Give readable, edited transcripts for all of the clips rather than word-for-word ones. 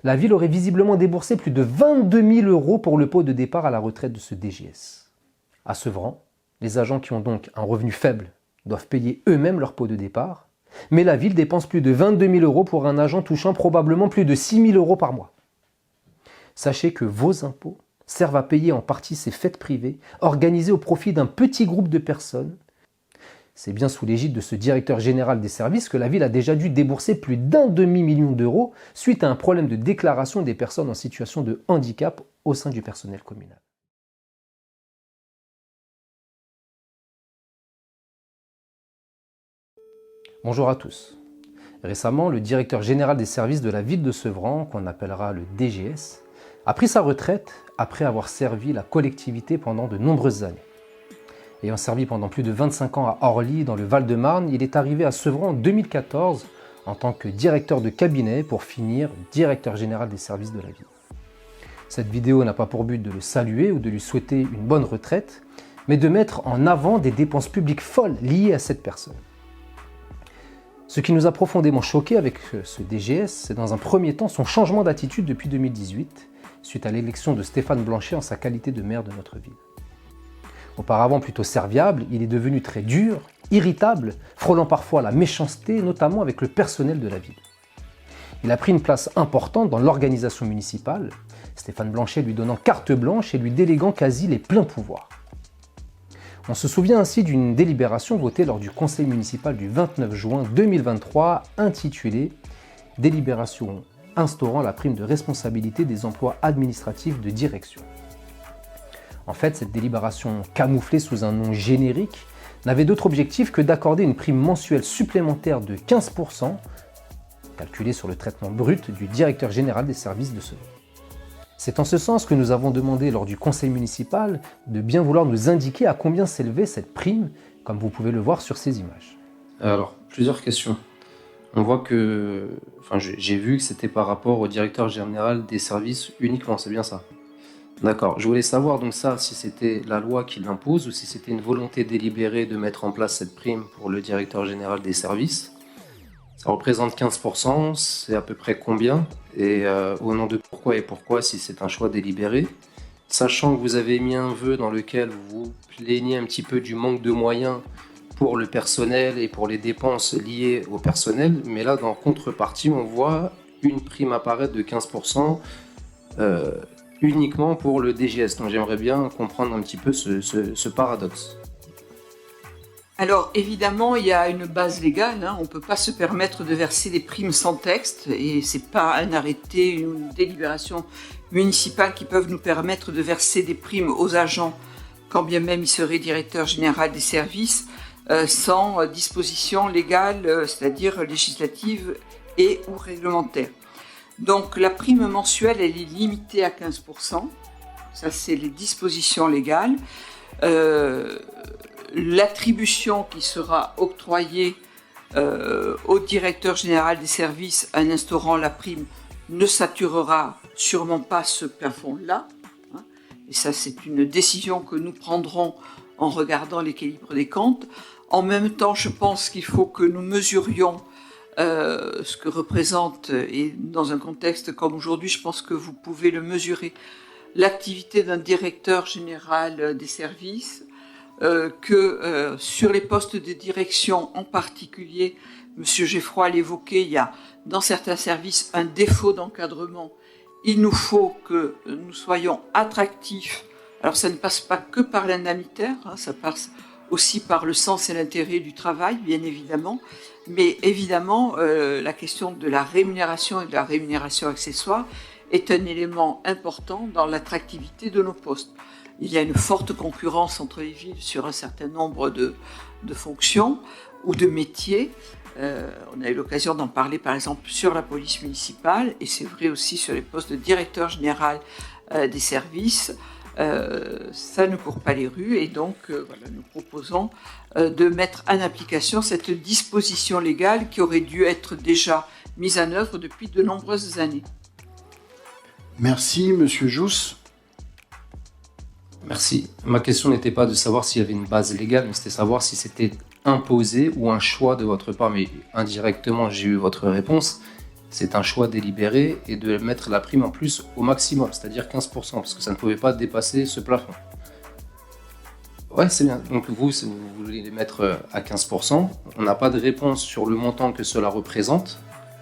la ville aurait visiblement déboursé plus de 22 000 € pour le pot de départ à la retraite de ce DGS. À Sevran, les agents qui ont donc un revenu faible doivent payer eux-mêmes leur pot de départ, mais la ville dépense plus de 22 000 € pour un agent touchant probablement plus de 6 000 € par mois. Sachez que vos impôts servent à payer en partie ces fêtes privées organisées au profit d'un petit groupe de personnes. C'est bien sous l'égide de ce directeur général des services que la ville a déjà dû débourser plus d'1 demi-million d'euros suite à un problème de déclaration des personnes en situation de handicap au sein du personnel communal. Bonjour à tous. Récemment, le directeur général des services de la ville de Sevran, qu'on appellera le DGS, a pris sa retraite après avoir servi la collectivité pendant de nombreuses années. Ayant servi pendant plus de 25 ans à Orly, dans le Val-de-Marne, il est arrivé à Sevran en 2014 en tant que directeur de cabinet pour finir directeur général des services de la ville. Cette vidéo n'a pas pour but de le saluer ou de lui souhaiter une bonne retraite, mais de mettre en avant des dépenses publiques folles liées à cette personne. Ce qui nous a profondément choqué avec ce DGS, c'est dans un premier temps son changement d'attitude depuis 2018, suite à l'élection de Stéphane Blanchet en sa qualité de maire de notre ville. Auparavant plutôt serviable, il est devenu très dur, irritable, frôlant parfois la méchanceté, notamment avec le personnel de la ville. Il a pris une place importante dans l'organisation municipale, Stéphane Blanchet lui donnant carte blanche et lui déléguant quasi les pleins pouvoirs. On se souvient ainsi d'une délibération votée lors du conseil municipal du 29 juin 2023 intitulée « Délibération instaurant la prime de responsabilité des emplois administratifs de direction ». En fait, cette délibération camouflée sous un nom générique n'avait d'autre objectif que d'accorder une prime mensuelle supplémentaire de 15%, calculée sur le traitement brut du directeur général des services de Sevran. C'est en ce sens que nous avons demandé lors du conseil municipal de bien vouloir nous indiquer à combien s'élevait cette prime, comme vous pouvez le voir sur ces images. Alors, plusieurs questions. On voit que, j'ai vu que c'était par rapport au directeur général des services uniquement, c'est bien ça? D'accord. Je voulais savoir donc ça, si c'était la loi qui l'impose ou si c'était une volonté délibérée de mettre en place cette prime pour le directeur général des services. Ça représente 15%, c'est à peu près combien? Et au nom de pourquoi si c'est un choix délibéré? Sachant que vous avez mis un vœu dans lequel vous plaignez un petit peu du manque de moyens pour le personnel et pour les dépenses liées au personnel, mais là, dans contrepartie, on voit une prime apparaître de 15%, uniquement pour le DGS. Donc j'aimerais bien comprendre un petit peu ce paradoxe. Alors évidemment, il y a une base légale, on ne peut pas se permettre de verser des primes sans texte, et ce n'est pas un arrêté, une délibération municipale qui peuvent nous permettre de verser des primes aux agents, quand bien même ils seraient directeurs généraux des services, sans disposition légale, c'est-à-dire législative et ou réglementaire. Donc la prime mensuelle, elle est limitée à 15%, ça c'est les dispositions légales. L'attribution qui sera octroyée au directeur général des services en instaurant la prime ne saturera sûrement pas ce plafond-là. Et ça, c'est une décision que nous prendrons en regardant l'équilibre des comptes. En même temps, je pense qu'il faut que nous mesurions ce que représente, et dans un contexte comme aujourd'hui, je pense que vous pouvez le mesurer, l'activité d'un directeur général des services, que sur les postes de direction en particulier, M. Geffroy l'évoquait, il y a dans certains services un défaut d'encadrement. Il nous faut que nous soyons attractifs. Alors ça ne passe pas que par l'indemnitaire, ça passe aussi par le sens et l'intérêt du travail, bien évidemment. Mais évidemment, la question de la rémunération et de la rémunération accessoire est un élément important dans l'attractivité de nos postes. Il y a une forte concurrence entre les villes sur un certain nombre de fonctions ou de métiers. On a eu l'occasion d'en parler par exemple sur la police municipale, et c'est vrai aussi sur les postes de directeur général des services. Ça ne court pas les rues, et donc nous proposons de mettre en application cette disposition légale qui aurait dû être déjà mise en œuvre depuis de nombreuses années. Merci, Monsieur Jousse. Merci. Ma question n'était pas de savoir s'il y avait une base légale, mais c'était savoir si c'était imposé ou un choix de votre part. Mais indirectement, j'ai eu votre réponse. c'est un choix délibéré et de mettre la prime en plus au maximum, c'est-à-dire 15%, parce que ça ne pouvait pas dépasser ce plafond. Ouais, c'est bien. Donc vous, si vous voulez les mettre à 15%, on n'a pas de réponse sur le montant que cela représente,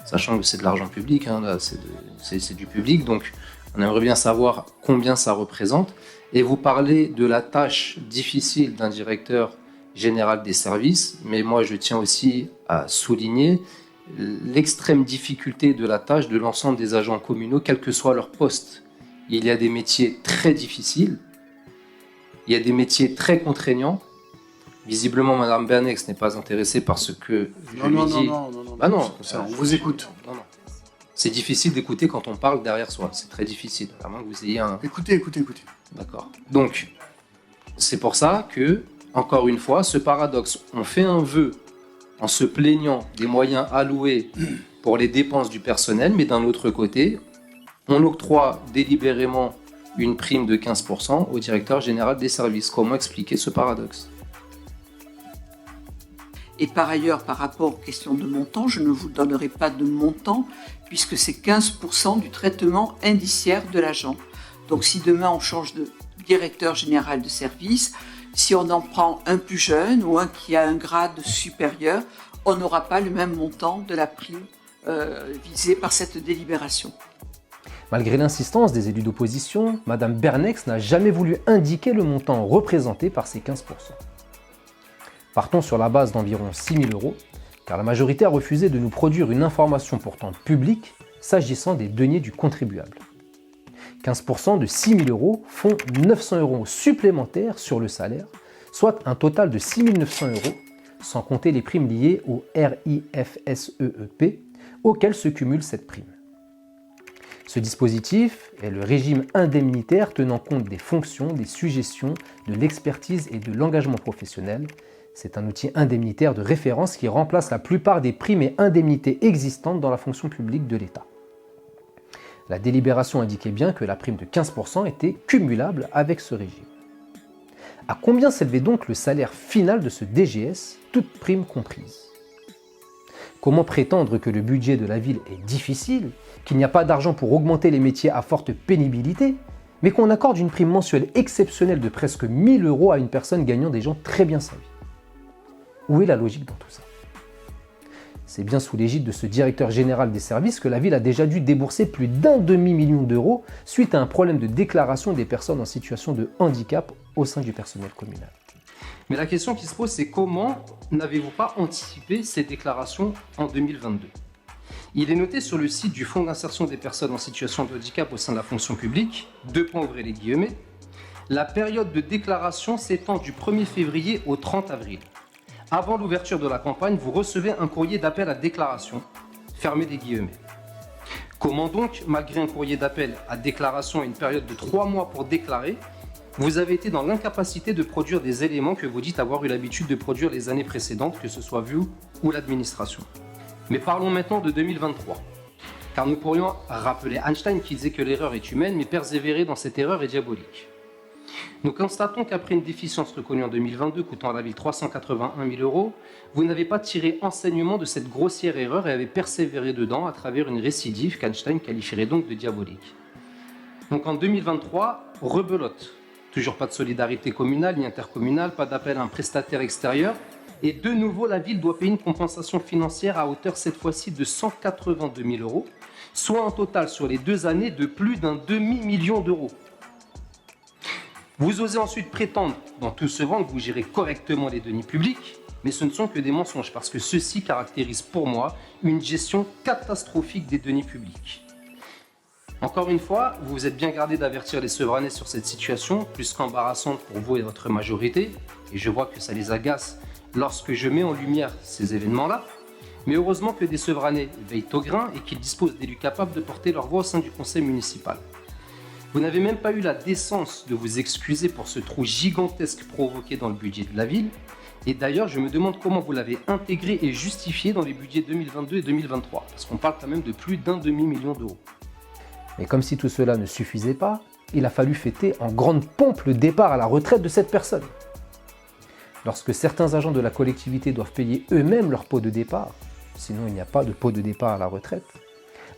sachant que c'est de l'argent public, hein, là, c'est du public, donc on aimerait bien savoir combien ça représente. Et vous parlez de la tâche difficile d'un directeur général des services, mais moi je tiens aussi à souligner l'extrême difficulté de la tâche de l'ensemble des agents communaux, quel que soit leur poste. Il y a des métiers très difficiles, il y a des métiers très contraignants. Visiblement, Madame Bernex n'est pas intéressée par ce que je lui dis. Non. Bah non, Ça, on vous écoute. Non. C'est difficile d'écouter quand on parle derrière soi. C'est très difficile, à moins que vous ayez un... Écoutez. D'accord. Donc, c'est pour ça que, encore une fois, ce paradoxe, on fait un vœu en se plaignant des moyens alloués pour les dépenses du personnel, mais d'un autre côté, on octroie délibérément une prime de 15% au directeur général des services. Comment expliquer ce paradoxe ? Et par ailleurs, par rapport aux questions de montant, je ne vous donnerai pas de montant, puisque c'est 15% du traitement indiciaire de l'agent. Donc si demain on change de directeur général de service, si on en prend un plus jeune ou un qui a un grade supérieur, on n'aura pas le même montant de la prime visée par cette délibération. Malgré l'insistance des élus d'opposition, Madame Bernex n'a jamais voulu indiquer le montant représenté par ces 15%. Partons sur la base d'environ 6 000 €, car la majorité a refusé de nous produire une information pourtant publique s'agissant des deniers du contribuable. 15% de 6 000 € font 900 € supplémentaires sur le salaire, soit un total de 6 900 €, sans compter les primes liées au RIFSEEP, auxquelles se cumule cette prime. Ce dispositif est le régime indemnitaire tenant compte des fonctions, des suggestions, de l'expertise et de l'engagement professionnel. C'est un outil indemnitaire de référence qui remplace la plupart des primes et indemnités existantes dans la fonction publique de l'État. La délibération indiquait bien que la prime de 15% était cumulable avec ce régime. À combien s'élevait donc le salaire final de ce DGS, toute prime comprise ? Comment prétendre que le budget de la ville est difficile, qu'il n'y a pas d'argent pour augmenter les métiers à forte pénibilité, mais qu'on accorde une prime mensuelle exceptionnelle de presque 1 000 € à une personne gagnant déjà très bien sa vie ? Où est la logique dans tout ça ? C'est bien sous l'égide de ce directeur général des services que la ville a déjà dû débourser plus d'1 demi-million d'euros suite à un problème de déclaration des personnes en situation de handicap au sein du personnel communal. Mais la question qui se pose, c'est comment n'avez-vous pas anticipé ces déclarations en 2022 ? Il est noté sur le site du Fonds d'insertion des personnes en situation de handicap au sein de la fonction publique, ouvrez les guillemets, la période de déclaration s'étend du 1er février au 30 avril. Avant l'ouverture de la campagne, vous recevez un courrier d'appel à déclaration, fermez les guillemets. Comment donc, malgré un courrier d'appel à déclaration et une période de 3 mois pour déclarer, vous avez été dans l'incapacité de produire des éléments que vous dites avoir eu l'habitude de produire les années précédentes, que ce soit vous ou l'administration. Mais parlons maintenant de 2023, car nous pourrions rappeler Einstein qui disait que l'erreur est humaine, mais persévérer dans cette erreur est diabolique. Nous constatons qu'après une déficience reconnue en 2022 coûtant à la ville 381 000 €, vous n'avez pas tiré enseignement de cette grossière erreur et avez persévéré dedans à travers une récidive qu'Einstein qualifierait donc de diabolique. Donc en 2023, rebelote. Toujours pas de solidarité communale ni intercommunale, pas d'appel à un prestataire extérieur. Et de nouveau, la ville doit payer une compensation financière à hauteur cette fois-ci de 182 000 €, soit un total sur les 2 années de plus d'1 demi-million d'euros. Vous osez ensuite prétendre dans tout ce vent que vous gérez correctement les deniers publics, mais ce ne sont que des mensonges parce que ceci caractérise pour moi une gestion catastrophique des deniers publics. Encore une fois, vous vous êtes bien gardé d'avertir les Sevranais sur cette situation, plus qu'embarrassante pour vous et votre majorité, et je vois que ça les agace lorsque je mets en lumière ces événements-là, mais heureusement que des Sevranais veillent au grain et qu'ils disposent d'élus capables de porter leur voix au sein du conseil municipal. Vous n'avez même pas eu la décence de vous excuser pour ce trou gigantesque provoqué dans le budget de la ville, et d'ailleurs je me demande comment vous l'avez intégré et justifié dans les budgets 2022 et 2023, parce qu'on parle quand même de plus d'1 demi-million d'euros. Mais comme si tout cela ne suffisait pas, il a fallu fêter en grande pompe le départ à la retraite de cette personne. Lorsque certains agents de la collectivité doivent payer eux-mêmes leur pot de départ, sinon il n'y a pas de pot de départ à la retraite,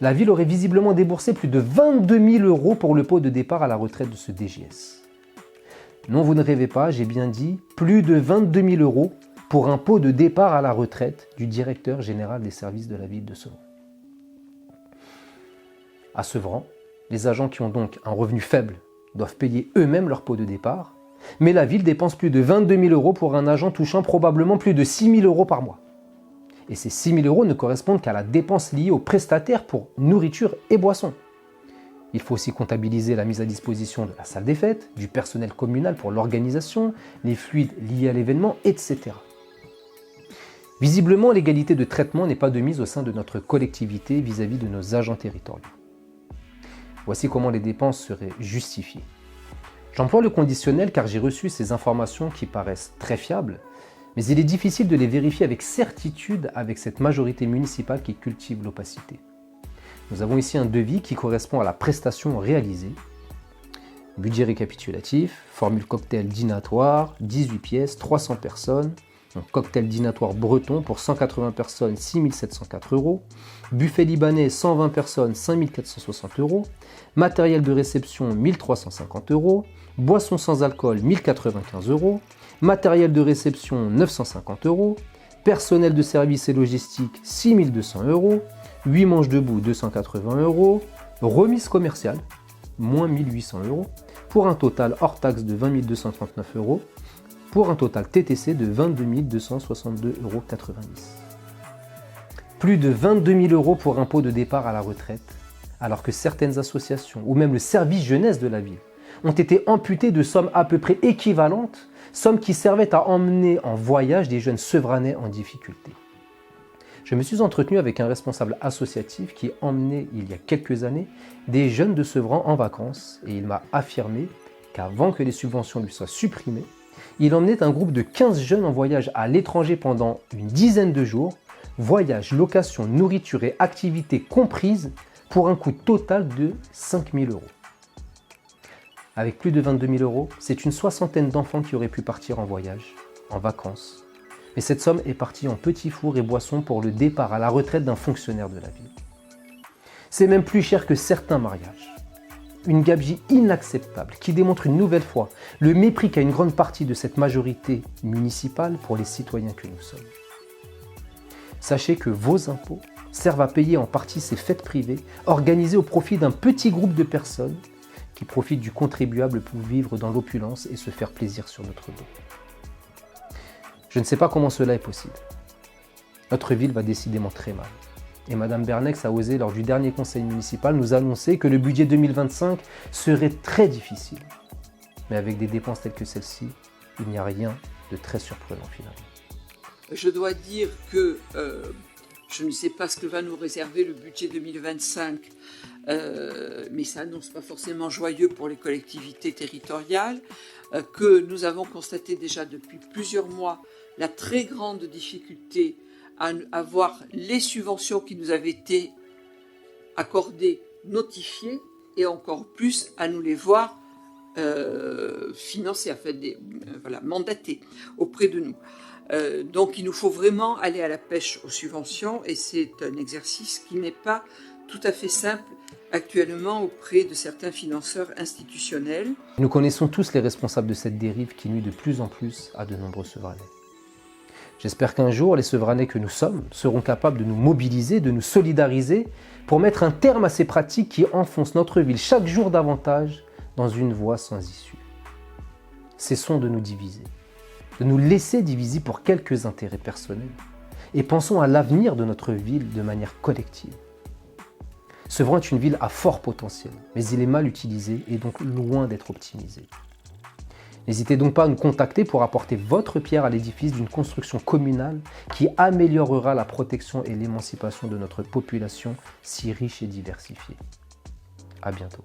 la ville aurait visiblement déboursé plus de 22 000 € pour le pot de départ à la retraite de ce DGS. Non, vous ne rêvez pas, j'ai bien dit plus de 22 000 € pour un pot de départ à la retraite du directeur général des services de la ville de Sevran. À Sevran, les agents qui ont donc un revenu faible doivent payer eux-mêmes leur pot de départ, mais la ville dépense plus de 22 000 € pour un agent touchant probablement plus de 6 000 € par mois. Et ces 6 000 € ne correspondent qu'à la dépense liée aux prestataires pour nourriture et boissons. Il faut aussi comptabiliser la mise à disposition de la salle des fêtes, du personnel communal pour l'organisation, les fluides liés à l'événement, etc. Visiblement, l'égalité de traitement n'est pas de mise au sein de notre collectivité vis-à-vis de nos agents territoriaux. Voici comment les dépenses seraient justifiées. J'emploie le conditionnel car j'ai reçu ces informations qui paraissent très fiables, mais il est difficile de les vérifier avec certitude avec cette majorité municipale qui cultive l'opacité. Nous avons ici un devis qui correspond à la prestation réalisée. Budget récapitulatif, formule cocktail dînatoire, 18 pièces, 300 personnes. Donc cocktail dînatoire breton pour 180 personnes, 6 704 €. Buffet libanais, 120 personnes, 5 460 €. Matériel de réception, 1 350 €. Boissons sans alcool, 1 095 €. Matériel de réception, 950 €. Personnel de service et logistique, 6 200 €. 8 manches debout, 280 €. Remise commerciale, moins 1 800 €. Pour un total hors taxe de 20 239 €. Pour un total TTC de 22 262,90 €. Plus de 22 000 € pour un pot de départ à la retraite, alors que certaines associations, ou même le service jeunesse de la ville, ont été amputés de sommes à peu près équivalentes, sommes qui servaient à emmener en voyage des jeunes sevranais en difficulté. Je me suis entretenu avec un responsable associatif qui emmenait, il y a quelques années, des jeunes de Sevran en vacances, et il m'a affirmé qu'avant que les subventions lui soient supprimées, il emmenait un groupe de 15 jeunes en voyage à l'étranger pendant une dizaine de jours, voyage, location, nourriture et activités comprises pour un coût total de 5 000 €. Avec plus de 22 000 €, c'est une soixantaine d'enfants qui auraient pu partir en voyage, en vacances. Mais cette somme est partie en petits fours et boissons pour le départ à la retraite d'un fonctionnaire de la ville. C'est même plus cher que certains mariages. Une gabegie inacceptable qui démontre une nouvelle fois le mépris qu'a une grande partie de cette majorité municipale pour les citoyens que nous sommes. Sachez que vos impôts servent à payer en partie ces fêtes privées organisées au profit d'un petit groupe de personnes qui profitent du contribuable pour vivre dans l'opulence et se faire plaisir sur notre dos. Je ne sais pas comment cela est possible. Notre ville va décidément très mal. Et Madame Bernex a osé, lors du dernier conseil municipal, nous annoncer que le budget 2025 serait très difficile. Mais avec des dépenses telles que celle-ci, il n'y a rien de très surprenant finalement. Je dois dire que je ne sais pas ce que va nous réserver le budget 2025, mais ça n'annonce pas forcément joyeux pour les collectivités territoriales, que nous avons constaté déjà depuis plusieurs mois la très grande difficulté à voir les subventions qui nous avaient été accordées notifiées et encore plus à nous les voir financées, mandatées auprès de nous. Donc il nous faut vraiment aller à la pêche aux subventions et c'est un exercice qui n'est pas tout à fait simple actuellement auprès de certains financeurs institutionnels. Nous connaissons tous les responsables de cette dérive qui nuit de plus en plus à de nombreux Sevranais. J'espère qu'un jour, les Sevranais que nous sommes seront capables de nous mobiliser, de nous solidariser pour mettre un terme à ces pratiques qui enfoncent notre ville chaque jour davantage dans une voie sans issue. Cessons de nous diviser, de nous laisser diviser pour quelques intérêts personnels et pensons à l'avenir de notre ville de manière collective. Sevran est une ville à fort potentiel, mais il est mal utilisé et donc loin d'être optimisé. N'hésitez donc pas à nous contacter pour apporter votre pierre à l'édifice d'une construction communale qui améliorera la protection et l'émancipation de notre population si riche et diversifiée. À bientôt.